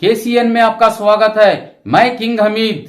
KCN में आपका स्वागत है। मैं किंग हमीद।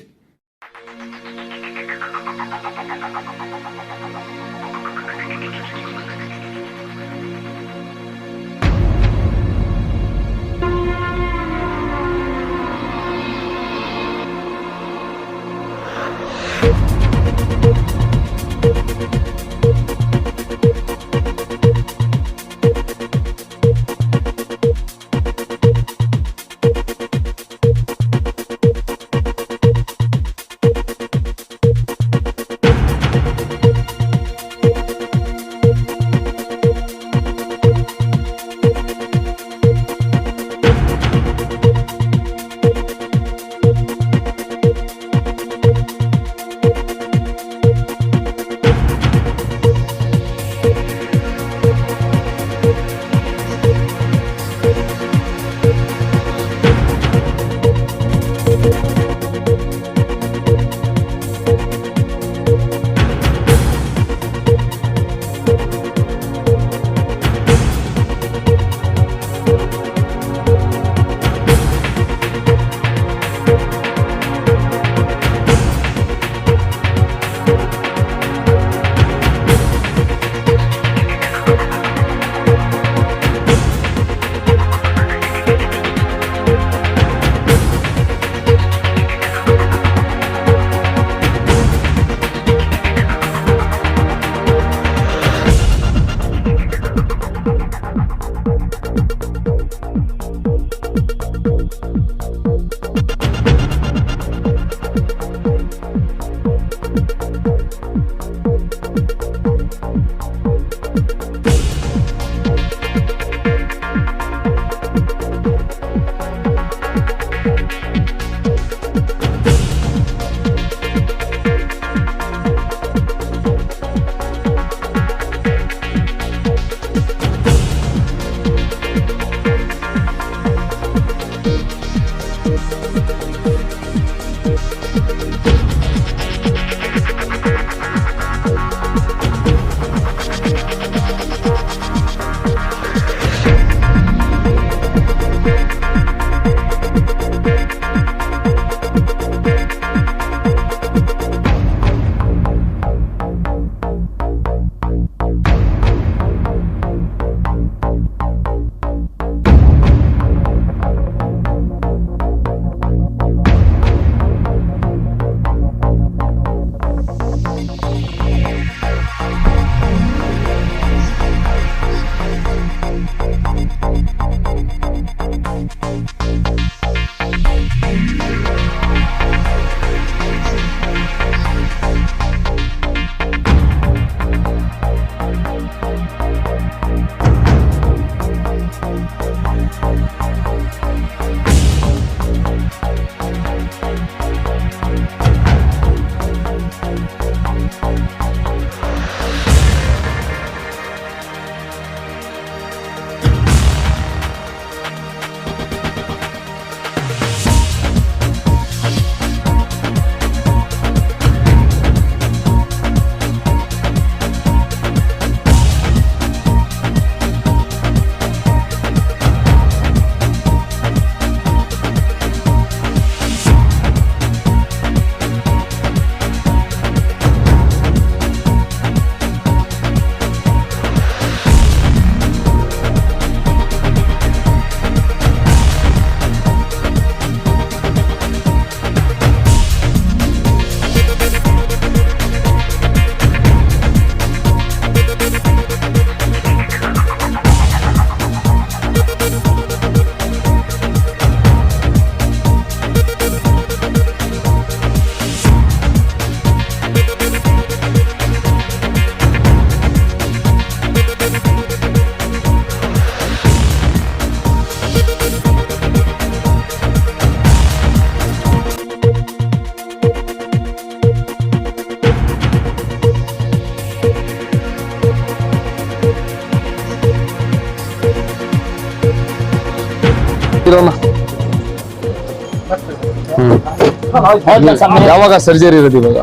ಯಾವಾಗ ಸರ್ಜರಿ ಇರೋದು ಇವಾಗ?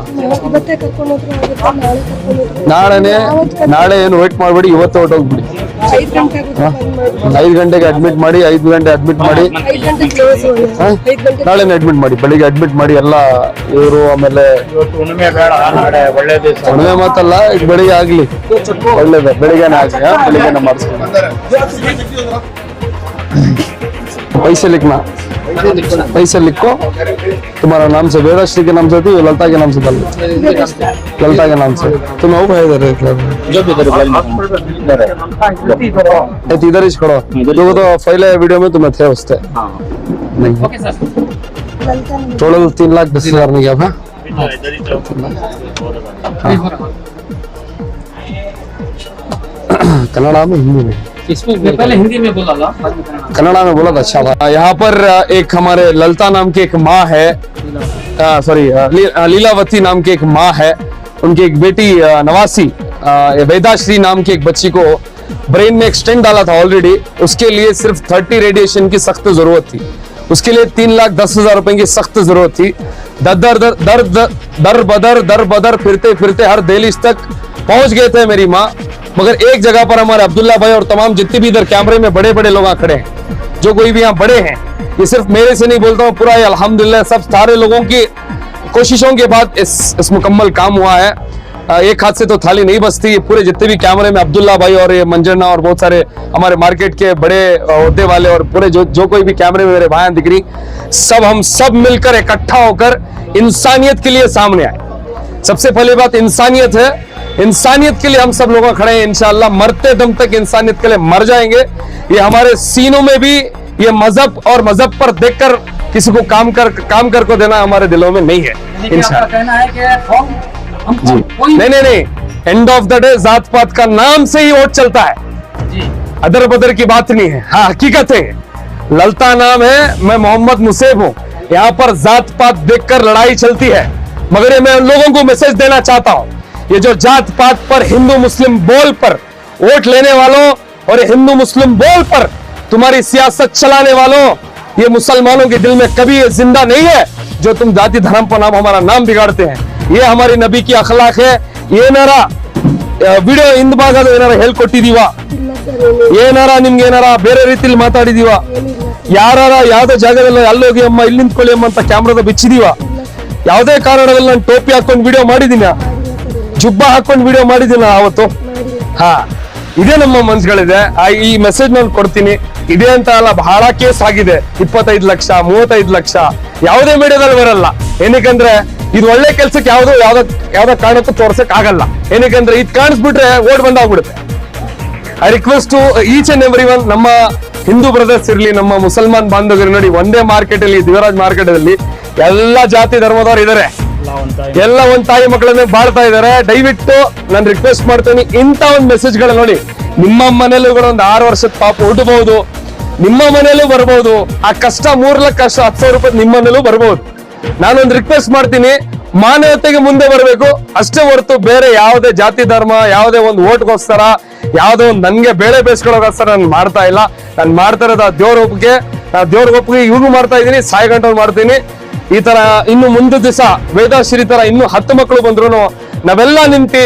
ನಾಳೆ ಏನು ವೇಟ್ ಮಾಡ್ಬೇಡಿ, ಇವತ್ತು ಹೊರಟೋಗ್ಬಿಡಿ. 5 ಗಂಟೆಗೆ ಬಂದ್ ಮಾಡಿ. 5 ಗಂಟೆಗೆ ಅಡ್ಮಿಟ್ ಮಾಡಿ, 5 ಗಂಟೆ ಅಡ್ಮಿಟ್ ಮಾಡಿ, 5 ಗಂಟೆಗೆ ಕ್ಲೋಸ್ ಮಾಡಿ. ಹಾ? 5 ಗಂಟೆಗೆ ನಾಳೆನೇ ಅಡ್ಮಿಟ್ ಮಾಡಿ, ಬೆಳಿಗ್ಗೆ ಅಡ್ಮಿಟ್ ಮಾಡಿ ಎಲ್ಲ ಇವರು. ಆಮೇಲೆ ಹುಣ್ಣಿಮೆ ಬೇಡ, ನಾಳೆ ಒಳ್ಳೆ ದಿವಸ. ಒಣವೆ ಮಾತಲ್ಲ, ಈಗ ಬೆಳಿಗ್ಗೆ ಆಗ್ಲಿ, ಒಳ್ಳೇದು, ಬೆಳಿಗ್ಗೆನೆ ಆಗ್ಲಿ, ಬೆಳಿಗ್ಗೆನೆ ಮಾಡಿಸ್ಕೊಂಡು. पैसे लिखना, पैसे लिखो, तुम्हारा नाम से वेदाश्री के नाम से थी, ललता के नाम से डाल, ललता के नाम से। तुम आओ भाई इधर, जो भी इधर इधर ही खड़ो, जो तो पहले वीडियो में तुम्हें थे उससे नहीं। Okay sir. टोटल 3,10,000 में गया था। कन्नड़ा में, हिंदी में? इसमें पहले हिंदी में बोला था, बाद में कन्नड़ा। कन्नड़ा में बोला था। अच्छा था। यहाँ पर एक हमारे ललता नाम की एक माँ है, सॉरी लीलावती नाम की एक माँ है, उनकी एक बेटी नवासी वेदाश्री नाम की एक बच्ची को ब्रेन में एक स्टेंट डाला था ऑलरेडी, उसके लिए सिर्फ 30 रेडिएशन की सख्त जरूरत थी, उसके लिए 3,10,000 रुपए की सख्त जरूरत थी। दर बदर फिरते फिरते हर दहलीज तक पहुंच गए थे मेरी माँ, मगर एक जगह पर हमारे अब्दुल्ला भाई और तमाम जितने भी इधर कैमरे में बड़े बड़े लोग खड़े हैं, जो कोई भी यहाँ बड़े हैं, ये सिर्फ मेरे से नहीं बोलता हूँ, पूरा ये अल्हम्दुलिल्लाह सब सारे लोगों की कोशिशों के बाद इस मुकम्मल काम हुआ है। एक हाथ से तो थाली नहीं बचती, पूरे जितने भी कैमरे में अब्दुल्ला भाई और ये मंजरना और बहुत सारे हमारे मार्केट के बड़े ओहदे वाले और पूरे जो कोई भी कैमरे में मेरे भाई दिख रही, हम सब मिलकर इकट्ठा होकर इंसानियत के लिए सामने आए। सबसे पहली बात इंसानियत है, इंसानियत के लिए हम सब लोग खड़े हैं। इंशाअल्लाह मरते दम तक इंसानियत के लिए मर जाएंगे। ये हमारे सीनों में भी ये मजहब और मजहब पर देखकर किसी को काम कर को देना हमारे दिलों में नहीं है। इंशाअल्लाह कहना है कि जी नहीं, एंड ऑफ द डे जात पात का नाम से ही वोट चलता है, जी अदर बदर की बात नहीं है। हाँ हकीकत है, ललता नाम है, मैं मोहम्मद मुसेब हूँ। यहाँ पर जात पात देखकर लड़ाई चलती है, मगर ये मैं उन लोगों को मैसेज देना चाहता हूँ, ये जो जात पात पर हिंदू मुस्लिम बोल पर वोट लेने वालों और हिंदू मुस्लिम बोल पर तुम्हारी सियासत चलाने वालों, ये मुसलमानों के दिल में कभी ये जिंदा नहीं है जो तुम जाति धर्म पर नाम हमारा नाम बिगाड़ते हैं। ये हमारी नबी की अखलाक है। ಏನಾರ ವಿಡಿಯೋ ಹಿಂದ್ ಭಾಗದ ಏನಾರ ಹೇಳ್ಕೊಟ್ಟಿದೀವ, ಏನಾರ ನಿಮ್ಗೆ ಏನಾರ ಬೇರೆ ರೀತಿಲಿ ಮಾತಾಡಿದೀವ, ಯಾರಾರ ಯಾವ್ದೋ ಜಾಗದಲ್ಲಿ ಅಲ್ಲೋಗಿ ಅಮ್ಮ ಇಲ್ಲಿ ನಿಂತ್ಕೊಳ್ಳಿ ಅಮ್ಮ ಅಂತ ಕ್ಯಾಮ್ರಾದ ಬಿಚ್ಚಿದೀವ, ಯಾವುದೇ ಕಾರಣದಲ್ಲಿ ನಾನು ಟೋಪಿ ಹಾಕೊಂಡು ವಿಡಿಯೋ ಮಾಡಿದೀನ, ಜುಬ್ಬ ಹಾಕೊಂಡು ವಿಡಿಯೋ ಮಾಡಿದೀನ ಅವತ್ತು? ಹಾ, ಇದೇ ನಮ್ಮ ಮನ್ಸುಗಳಿದೆ. ಈ ಮೆಸೇಜ್ ನಾನು ಕೊಡ್ತೀನಿ. ಇದೆ ಅಂತ ಅಲ್ಲ, ಬಹಳ ಕೇಸ್ ಆಗಿದೆ, 25 ಲಕ್ಷ 35 ಲಕ್ಷ ಯಾವುದೇ ಮೀಡಿಯಾದಲ್ಲಿ ಬರಲ್ಲ. ಏನಕ್ಕಂದ್ರೆ ಇದು ಒಳ್ಳೆ ಕೆಲ್ಸಕ್ಕೆ ಯಾವ್ದೋ ಕಾರಣಕ್ಕೂ ತೋರ್ಸಕ್ ಆಗಲ್ಲ. ಏನಕ್ಕಂದ್ರೆ ಇದು ಕಾಣಿಸ್ಬಿಟ್ರೆ ಓಡ್ ಬಂದಾಗ್ಬಿಡುತ್ತೆ. I request to each and every one, ನಮ್ಮ ಹಿಂದೂ ಬ್ರದರ್ಸ್ ಇರ್ಲಿ, ನಮ್ಮ ಮುಸಲ್ಮಾನ್ ಬಾಂಧವರು ನೋಡಿ, ಒಂದೇ ಮಾರ್ಕೆಟ್ ಅಲ್ಲಿ ದಿವರಾಜ್ ಮಾರ್ಕೆಟ್ ಅಲ್ಲಿ ಎಲ್ಲಾ ಜಾತಿ ಧರ್ಮದವ್ರು ಇದಾರೆ, ಎಲ್ಲ ಒಂದ್ ತಾಯಿ ಮಕ್ಕಳನ್ನೇ ಬಾಳ್ತಾ ಇದಾರೆ. ದಯವಿಟ್ಟು ನಾನು ರಿಕ್ವೆಸ್ಟ್ ಮಾಡ್ತೀನಿ, ಇಂತ ಒಂದ್ ಮೆಸೇಜ್ ಗಳ ನೋಡಿ, ನಿಮ್ಮ ಮನೇಲೂ ಒಂದು 6 ವರ್ಷದ ಪಾಪ ಹುಟ್ಟಬಹುದು, ನಿಮ್ಮ ಮನೇಲೂ ಬರ್ಬಹುದು. ಆ ಕಷ್ಟ 3 ಲಕ್ಷ 10,000 ರೂಪಾಯಿ ನಿಮ್ಮ ಮನೇಲೂ ಬರ್ಬಹುದು. ನಾನೊಂದು ರಿಕ್ವೆಸ್ಟ್ ಮಾಡ್ತೀನಿ, ಮಾನವತೆಗೆ ಮುಂದೆ ಬರಬೇಕು ಅಷ್ಟೇ ಹೊರತು ಬೇರೆ ಯಾವುದೇ ಜಾತಿ ಧರ್ಮ, ಯಾವುದೇ ಒಂದು ಓಟ್ಗೋಸ್ಕರ, ಯಾವುದೋ ಒಂದು ನನ್ಗೆ ಬೇಳೆ ಬೇಯಿಸ್ಕೊಳ್ಳೋಕೋಸ್ಕರ ನಾನು ಮಾಡ್ತಾ ಇಲ್ಲ. ನಾನು ಮಾಡ್ತಾ ಇರೋದು ದೇವ್ರ ಒಪ್ಪಿಗೆ, ಇವ್ರಿಗೂ ಮಾಡ್ತಾ ಇದ್ದೀನಿ, ಸಾಯಿಗಂಟು ಮಾಡ್ತೀನಿ. ಈ ತರ ಇನ್ನು ಮುಂದೆ ದಿವಸ ವೇದಾಶ್ರೀ ತರ ಇನ್ನು 10 ಮಕ್ಕಳು ಬಂದ್ರು ನಾವೆಲ್ಲ ನಿಂತು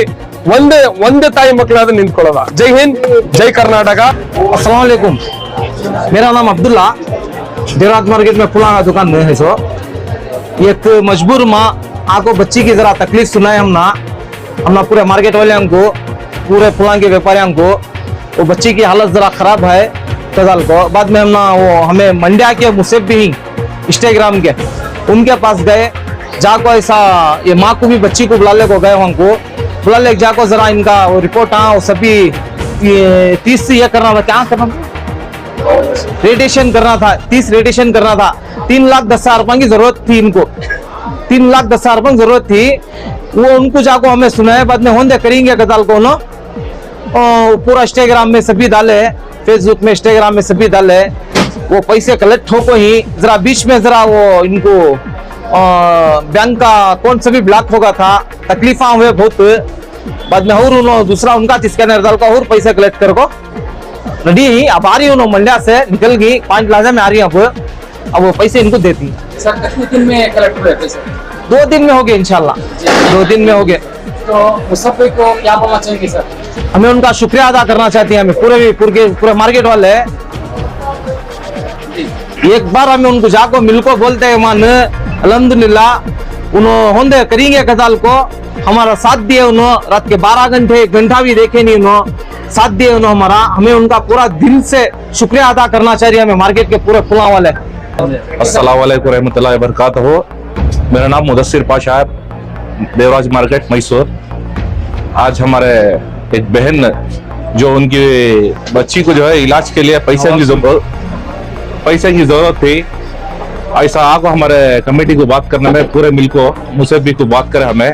ಒಂದೇ ತಾಯಿ ಮಕ್ಕಳಾದ ನಿಂತ್ಕೊಳ್ಳೋದ. ಜೈ ಹಿಂದ್, ಜೈ कर्नाटक। अस्सलाम वालेकुम, मेरा नाम अब्दुल्ला, देवराज मार्केट में पुलाना दुकान में है। सो एक मजबूर माँ आपको बच्ची की जरा तकलीफ सुनाए हमना पूरे मार्केट वाले हमको, पूरे पुलान के व्यापारी हमको, वो बच्ची की हालत जरा खराब है कजाल को। बाद में हमें मंड्या के मुसेब भी इंस्टाग्राम के उनके पास गए, जाको ऐसा ये माँ को भी बच्ची को बुलाने को गए, हमको बुला ले जाको जरा इनका वो रिपोर्ट वो सभी 30 से ये करना था, क्या करना था, रेडिएशन करना था, 30 रेडिएशन करना था। 3,10,000 रुपए की जरूरत थी इनको, 3,10,000 रुपए की जरूरत थी। वो उनको जाको हमें सुनाए, बाद में होंदे करेंगे कदाल को ना, पूरा इंस्टाग्राम में सभी डाले, फेसबुक में इंस्टाग्राम में सभी डाले। वो पैसे कलेक्ट हो को ही जरा बीच में जरा वो इनको बैंक का अकाउंट सभी ब्लॉक होगा था, तकलीफा हुए बहुत। बाद में और दूसरा उनका स्कैनर डाल का और पैसे कलेक्ट कर को रेडी ही अब आ रही हूँ मंड्या से निकल गई, 5 प्लाजा में आ रही है अब वो पैसे इनको देती। सर कितने दिन में कलेक्ट हुए पैसे? 2 दिन में हो गए इंशाल्लाह, 2 दिन में हो गए। तो मुसफ़िर को क्या बोलना चाहेंगे सर? हमें उनका शुक्रिया अदा करना चाहते हैं। हमें पूरे मार्केट वाले एक बार हमें उनको जाको मिलको बोलते हैं मान अल्हम्दुलिल्लाह उन्होंने होंदे करेंगे कदाल को हमारा साथ दिए उन्होंने रात के 12 घंटे 1 घंटा भी देखे नहीं उन्होंने साथ दिए उन्होंने हमारा। हमें उनका पूरा दिल से शुक्रिया अदा करना चाहिए हमें मार्केट के पूरे फुला वाले। अस्सलाम वालेकुम रहमतुल्लाहि व बरकातहू। मेरा नाम मुदस्सिर पाशा है, देवराज मार्केट मैसूर। आज हमारे एक बहन जो उनकी बच्ची को जो है इलाज के लिए पैसे की जरूरत थी, ऐसा आको हमारे कमेटी को बात करने में पूरे मिल को मुझसे भी को बात करे हमें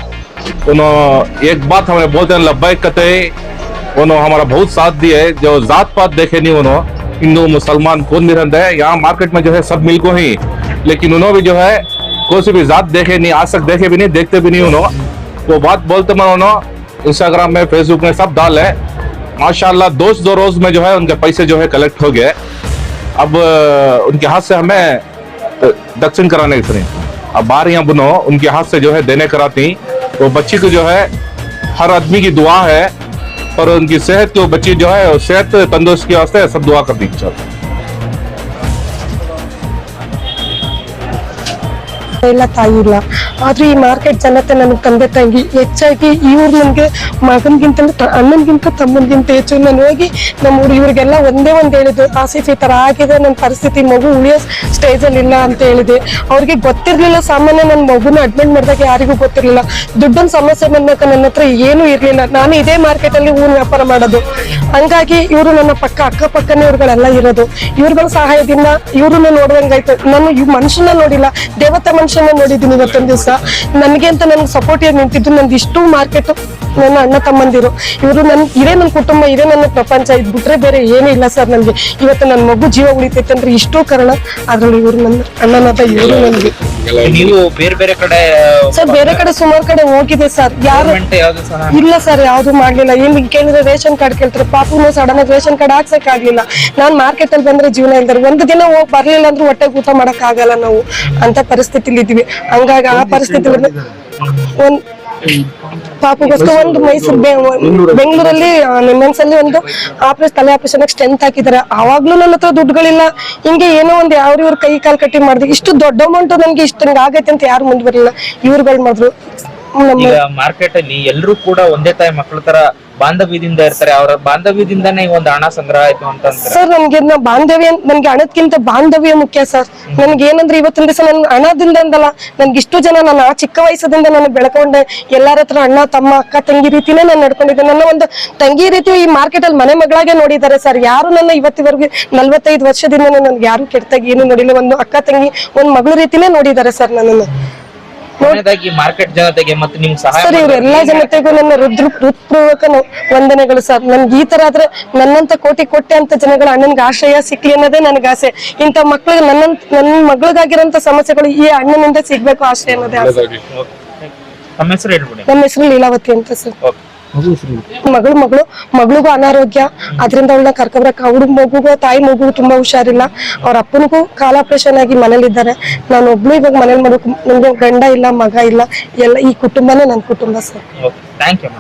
उन्होंने एक बात हमें बोलते हैं लब्बैक कहते उन्होंने हमारा बहुत साथ दिए। जो जात पात देखे नहीं उन्होंने हिंदू मुसलमान कौन भी रहता है यहाँ मार्केट में जो है सब मिल को ही, लेकिन उन्होंने भी जो है कोई सी भी जात देखे नहीं, आज तक देखे भी नहीं, देखते भी नहीं उन्होंने। वो बात बोलते मैं उन्होंने इंस्टाग्राम में फेसबुक में सब डाल है माशाल्लाह। 2 रोज में जो है उनके पैसे जो है कलेक्ट हो गए। अब उनके हाथ से हमें दक्षिण कराने की अब बार यहाँ बुनो उनके हाथ से जो है देने कराती। वो बच्ची को जो है हर आदमी की दुआ है और उनकी सेहत को बच्ची जो है सेहत तंदुरुस्त की वास्ते सब दुआ करती है। ಇಲ್ಲ ತಾಯಿ ಇಲ್ಲ ಆದ್ರೆ ಈ ಮಾರ್ಕೆಟ್ ಜನತೆ ನನಗೆ ತಂದೆ ತಂಗಿ ಹೆಚ್ಚಾಗಿ ಇವ್ರು ನನಗೆ ಮಗನ್ಗಿಂತ ಅಣ್ಣನ್ಗಿಂತ ತಮ್ಮನ್ಗಿಂತ ಹೆಚ್ಚು ನಾನು ಹೋಗಿ ನಮ್ಮ ಇವ್ರಿಗೆಲ್ಲ ಒಂದೇ ಒಂದು ಹೇಳಿದ್ದು ಆಸಿಫ್ ಈ ತರ ಆಗಿದೆ ನನ್ನ ಪರಿಸ್ಥಿತಿ ಮಗು ಉಳಿಯೋ ಸ್ಟೇಜ್ ಅಲ್ಲಿ ಇಲ್ಲ ಅಂತ ಹೇಳಿದೆ। ಅವ್ರಿಗೆ ಗೊತ್ತಿರ್ಲಿಲ್ಲ, ಸಾಮಾನ್ಯ ನನ್ನ ಮಗುನ ಅಡ್ಮಿಟ್ ಮಾಡಿದಾಗ ಯಾರಿಗೂ ಗೊತ್ತಿರ್ಲಿಲ್ಲ, ದುಡ್ಡಿನ ಸಮಸ್ಯೆ ಬಂದಾಗ ನನ್ನ ಹತ್ರ ಏನು ಇರ್ಲಿಲ್ಲ। ನಾನು ಇದೇ ಮಾರ್ಕೆಟ್ ಅಲ್ಲಿ ಹೂವಿನ ವ್ಯಾಪಾರ ಮಾಡೋದು, ಹಂಗಾಗಿ ಇವರು ನನ್ನ ಅಕ್ಕಪಕ್ಕನೇ ಇವ್ರುಗಳೆಲ್ಲ ಇರೋದು। ಇವ್ರುಗಳ ಸಹಾಯದಿಂದ ಇವ್ರನ್ನ ನೋಡ್ದಂಗಾಯ್ತು। ನಾನು ಈ ಮನುಷ್ಯನ ನೋಡಿಲ್ಲ, ದೇವತೆ ಮನುಷ್ಯನ ನೋಡಿದ್ದೀನಿ ಇವತ್ತೊಂದ್ ದಿವಸ। ನನಗೆ ಅಂತ ನನ್ಗೆ ಸಪೋರ್ಟ್ ಆಗಿ ನಿಂತಿದ್ದು ನಂದು ಇಷ್ಟು ಮಾರ್ಕೆಟ್ ನನ್ನ ಅಣ್ಣ ತಮ್ಮಂದಿರು, ಇವರು ಇದೇ ನನ್ನ ಕುಟುಂಬ, ಇದೇ ನನ್ನ ಪ್ರಪಂಚ, ಇದ್ ಬಿಟ್ರೆ ಬೇರೆ ಏನೂ ಇಲ್ಲ ಸರ್ ನನ್ಗೆ। ಇವತ್ತು ನನ್ನ ಮಗು ಜೀವ ಉಳಿತೈತೆ ಅಂದ್ರೆ ಇಷ್ಟು ಕಾರಣ ಅದ್ರಲ್ಲಿ ಇವ್ರು ನನ್ನ ಅಣ್ಣನಾದ ಇವರು ನನಗೆ। ನೀವು ಬೇರೆ ಬೇರೆ ಕಡೆ ಸರ್ ಬೇರೆ ಕಡೆ ಸುಮಾರು ಕಡೆ ಹೋಗಿದೆ ಸರ್, ಯಾರು ಇಲ್ಲ ಸರ್ ಯಾವ್ದು ಮಾಡ್ಲಿಲ್ಲ। ಏನ್ ಕೇಳಿದ್ರೆ ರೇಷನ್ ಕಾರ್ಡ್ ಕೇಳ್ತಾರೆ, ಪಾಪುನು ಸಡನ್ ಆಗಿ ರೇಷನ್ ಕಾರ್ಡ್ ಹಾಕ್ಸಕ್ ಆಗ್ಲಿಲ್ಲ। ನಾನ್ ಮಾರ್ಕೆಟ್ ಅಲ್ಲಿ ಬಂದ್ರೆ ಜೀವನ ಇಲ್ದಾರೆ, ಒಂದು ದಿನ ಹೋಗಿ ಬರ್ಲಿಲ್ಲ ಅಂದ್ರೆ ಹೊಟ್ಟೆಗೆ ಊಟ ಮಾಡಕ್ ಆಗಲ್ಲ ನಾವು ಅಂತ ಪರಿಸ್ಥಿತಿಲಿ ಇದೀವಿ। ಹಂಗಾಗಿ ಆ ಪರಿಸ್ಥಿತಿ ಒಂದ್ ಪಾಪುಗೋಸ್ಕರ ಒಂದು ಬೆಂಗಳೂರಲ್ಲಿ ನಿಮ್ಮೆನ್ಸ್ ಅಲ್ಲಿ ಒಂದು ತಲೆ ಆಪರೇಷನ್ ಸ್ಟ್ರೆಂತ್ ಹಾಕಿದ್ದಾರೆ। ಆವಾಗ್ಲೂ ನನ್ನ ಹತ್ರ ದುಡ್ಡುಗಳಿಲ್ಲ, ಹಿಂಗೆ ಏನೋ ಒಂದ್ ಇವ್ರ ಕೈ ಕಾಲ್ ಕಟ್ಟಿ ಮಾಡಿದೆ। ಇಷ್ಟು ದೊಡ್ಡ ಅಮೌಂಟ್ ನನ್ಗೆ ಇಷ್ಟಂಗ್ ಆಗೈತೆ ಅಂತ ಯಾರು ಮುಂದ್ ಬರಲಿಲ್ಲ, ಇವ್ರುಗಳು ಮಾಡಿದ್ರು। ಮಾರ್ಕೆಟ್ ಅಲ್ಲಿ ಎಲ್ಲರೂ ಕೂಡ ಒಂದೇ ತಾಯಿ ಮಕ್ಕಳ ತರ ಬಾಂಧವ್ಯದಿಂದ ಇರ್ತಾರೆ, ಅವರ ಬಾಂಧವ್ಯದಿಂದಾನೇ ಒಂದು ಹಣ ಸಂಗ್ರಹ ಆಯ್ತು ಅಂತ ಸರ್। ನನ್ಗೆ ಬಾಂಧವ್ಯ, ನನ್ಗೆ ಹಣಕ್ಕಿಂತ ಬಾಂಧವ್ಯ ಮುಖ್ಯ ಸರ್। ನನ್ಗೆ ಏನಂದ್ರೆ ಇವತ್ತಿನ ದಿವಸ ನನ್ ಹಣದಿಂದ ಅಂದಲ್ಲ, ನನ್ಗೆ ಇಷ್ಟು ಜನ ನಾನು ಆ ಚಿಕ್ಕ ವಯಸ್ಸದಿಂದ ನಾನು ಬೆಳ್ಕೊಂಡೆ, ಎಲ್ಲಾರ ಹತ್ರ ಅಣ್ಣ ತಮ್ಮ ಅಕ್ಕ ತಂಗಿ ರೀತಿನೇ ನಾನು ನಡ್ಕೊಂಡಿದ್ದೆ। ನನ್ನ ಒಂದು ತಂಗಿ ರೀತಿ ಈ ಮಾರ್ಕೆಟ್ ಅಲ್ಲಿ ಮನೆ ಮಗಳಾಗೆ ನೋಡಿದ್ದಾರೆ ಸರ್। ಯಾರು ನನ್ನ ಇವತ್ತಿವರೆಗೂ 45 ವರ್ಷದಿಂದ ನನ್ಗೆ ಯಾರು ಕೆಟ್ಟದಾಗಿ ಏನು ನೋಡಿಲ್ಲ, ಒಂದು ಅಕ್ಕ ತಂಗಿ ಒಂದ್ ಮಗಳ ರೀತಿನೇ ನೋಡಿದ್ದಾರೆ ಸರ್ ನನ್ನನ್ನು। ಮಾರ್ಕೆಟ್ ಜನತೆಗೆ ಮತ್ತೆ ನಿಮ್ಗೆ ಸಹಾಯ ಸರ್ ಇವರೆಲ್ಲಾ ಜನತೆಗೂ ನನ್ನ ಹೃತ್ಪೂರ್ವಕ ವಂದನೆಗಳು ಸರ್। ನನ್ಗೆ ಈ ತರ ಆದ್ರೆ ನನ್ನಂತ ಕೋಟಿ ಅಂತ ಜನಗಳ ಅಣ್ಣನ್ಗೆ ಆಶ್ರಯ ಸಿಕ್ಲಿ ಅನ್ನೋದೇ ನನಗೆ ಆಸೆ। ಇಂಥ ಮಕ್ಳಿಗೆ ನನ್ನ ಮಗಳಿಗಾಗಿರೋಂತ ಸಮಸ್ಯೆಗಳು ಈ ಅಣ್ಣನಿಂದ ಸಿಗ್ಬೇಕು ಆಶ್ರಯ ಅನ್ನೋದೇ ಆಸೆ। ನಮ್ಮ ಹೆಸರು ಹೇಳ್ಬಿಡಿ। ನಮ್ಮ ಹೆಸರು ಲೀಲಾವತಿ ಅಂತ ಸರ್। ಮಗಳಿಗೂ ಅನಾರೋಗ್ಯ, ಅದರಿಂದ ಅವಳನ್ನ ಕರ್ಕೊಬರಕ್ ಅವ್ರ ಮಗುಗೂ ತಾಯಿ ಮಗುಗೂ ತುಂಬಾ ಹುಷಾರಿಲ್ಲ, ಅವ್ರ ಅಪ್ಪನಿಗೂ ಕಾಲ ಆಪರೇಷನ್ ಆಗಿ ಮನೇಲಿದ್ದಾರೆ। ನಾನು ಒಬ್ಳು ಇವಾಗ ಮನೇಲಿ ಮಾಡ್ಬೇಕು, ನನ್ಗೆ ಗಂಡ ಇಲ್ಲ ಮಗ ಇಲ್ಲ, ಎಲ್ಲ ಈ ಕುಟುಂಬನೇ ನನ್ನ ಕುಟುಂಬ ಸರ್। Thank you.